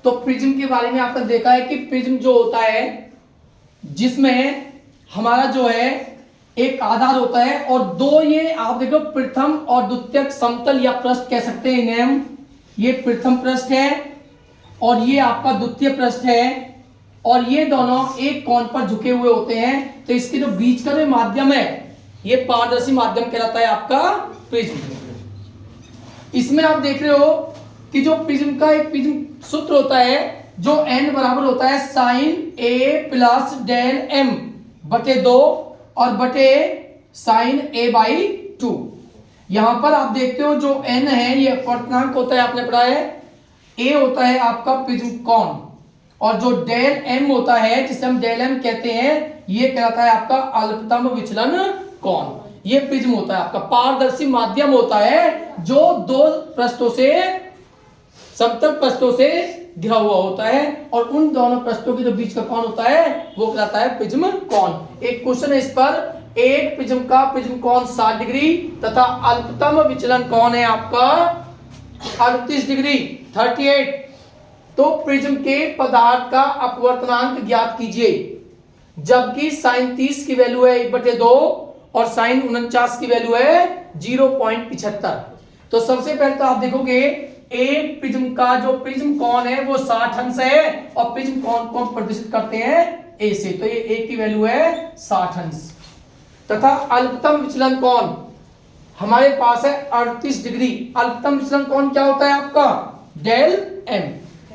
तो प्रिज्म के बारे में आपने देखा है कि प्रिज्म जो होता है जिसमें हमारा जो है एक आधार होता है और दो, ये आप देखो प्रथम और द्वितीयक समतल या पृष्ठ कह सकते हैं इन्हें हम। ये प्रथम पृष्ठ है और ये आपका द्वितीय पृष्ठ है और ये दोनों एक कोण पर झुके हुए होते हैं। तो इसके जो बीच का जो माध्यम है ये पारदर्शी माध्यम कहलाता है आपका प्रिज्म। इसमें आप देख रहे हो कि जो प्रिज्म का एक प्रिज्म सूत्र होता है जो n बराबर होता है sine a plus del m बटे 2 और बटे साइन a बाई 2। यहां पर आप देखते हो जो n है ये अपवर्तनांक होता है, आपने पढ़ा है। a होता है आपका प्रिज्म कोण और जो डेल m होता है जिसे हम डेल m कहते हैं ये कहलाता है आपका अल्पतम विचलन कोण। ये प्रिज्म होता है आपका पारदर्शी माध्यम होता है जो दो पृष्ठों से समतल पृष्ठों से घिरा हुआ होता है और उन दोनों पृष्ठों के जो बीच का कोण होता है वो कहलाता है प्रिज्म कोण। एक क्वेश्चन है इस पर, एक प्रिज्म का प्रिज्म कोण 60 डिग्री तथा अल्पतम विचलन कोण है आपका 38 डिग्री 38। तो प्रिज्म के पदार्थ का अपवर्तनांक ज्ञात कीजिए। जबकि साइन 30 की वैल्यू है 1/2 और साइन 49 की वैल्यू है 0.75। तो सबसे पहले तो आप देखोगे एक प्रिज्म का जो प्रिज्म कोण है वो 60 अंश है और प्रिज्म कोण को प्रदर्शित करते हैं ए से। तो ये ए की वैल्यू है 60 अंश तथा अल्पतम विचलन कोण हमारे पास है 38 डिग्री। अल्पतम विचलन कोण क्या होता है आपका डेल एम।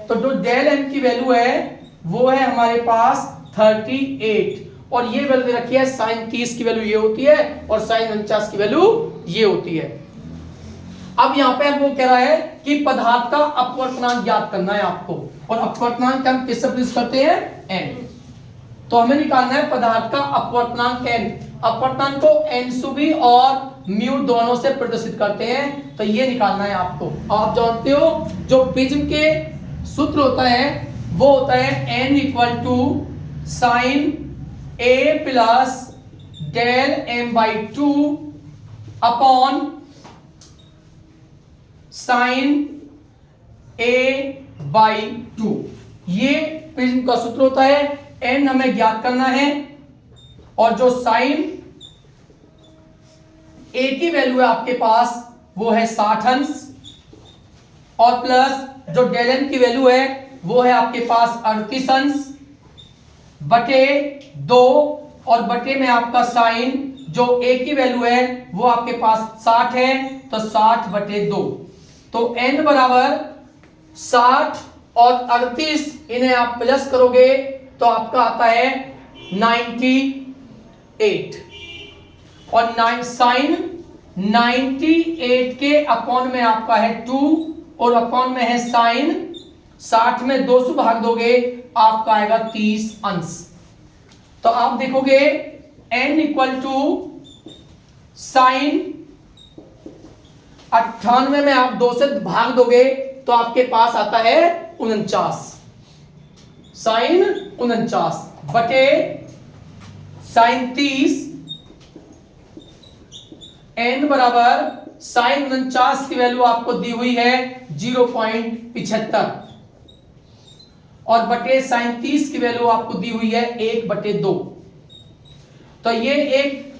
तो जो डेल एम की वैल्यू है वो है हमारे पास 38 और ये वैल्यू दे रखी है साइन 30 की वैल्यू ये होती है और साइन 49 की वैल्यू ये होती है। अब यहां पे वो कह रहा है कि पदार्थ का अपवर्तनांक ज्ञात करना है आपको और अपवर्तनांक हम किससे प्रदर्शित करते हैं n। तो हमें निकालना है पदार्थ का अपवर्तनांक n। अपवर्तनांक को n सुबी और म्यू दोनों से प्रदर्शित करते हैं तो ये निकालना है आपको। आप जानते हो जो प्रिज्म के सूत्र होता है वो होता है n equal to sine a plus del m by 2 upon sine a by 2। ये प्रिज्म का सूत्र होता है। n हमें ज्ञात करना है और जो साइन a की वैल्यू है आपके पास वो है 60 अंश और प्लस जो डेल m की वैल्यू है वो है आपके पास 38 अंश बटे 2 और बटे में आपका साइन जो a की वैल्यू है वो आपके पास 60 है तो 60 बटे 2। तो n बराबर 60 और 38 इन्हें आप प्लस करोगे तो आपका आता है 98 और साइन 98 के अपॉन में आपका है 2 और अपॉन में है साइन 60 में 2 से भाग दोगे आपका आएगा 30 अंश। तो आप देखोगे n इक्वल टू साइन 98 में आप 2 से भाग दोगे तो आपके पास आता है 49 साइन 49 बटे साइन 30। n बराबर साइन 49 की वैल्यू आपको दी हुई है 0.75 और बटे साइन 30 की वैल्यू आपको दी हुई है 1/2। तो ये एक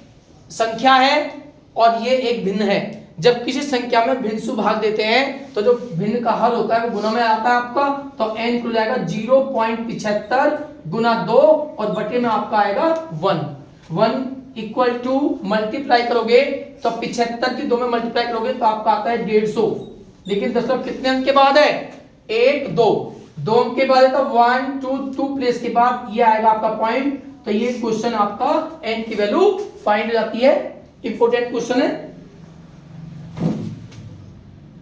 संख्या है और ये एक भिन्न है। जब किसी संख्या में भिन्न भाग देते हैं तो जो भिन्न का हल होता है वो गुना में आता है आपका। तो n खुल जाएगा 0.75 गुना 2 और बटे में आपका आएगा 1 इक्वल टू मल्टीप्लाई करोगे तो 75 की 2 में मल्टीप्लाई करोगे तो आपका आता है 150। लेकिन दशमलव कितने अंक के बाद है 1 2 2 अंक के बाद है तो 1 2 2 प्लेस के बाद ये आएगा आपका पॉइंट। तो ये क्वेश्चन आपका n की वैल्यू फाइंड हो जाती है। इंपोर्टेंट क्वेश्चन है।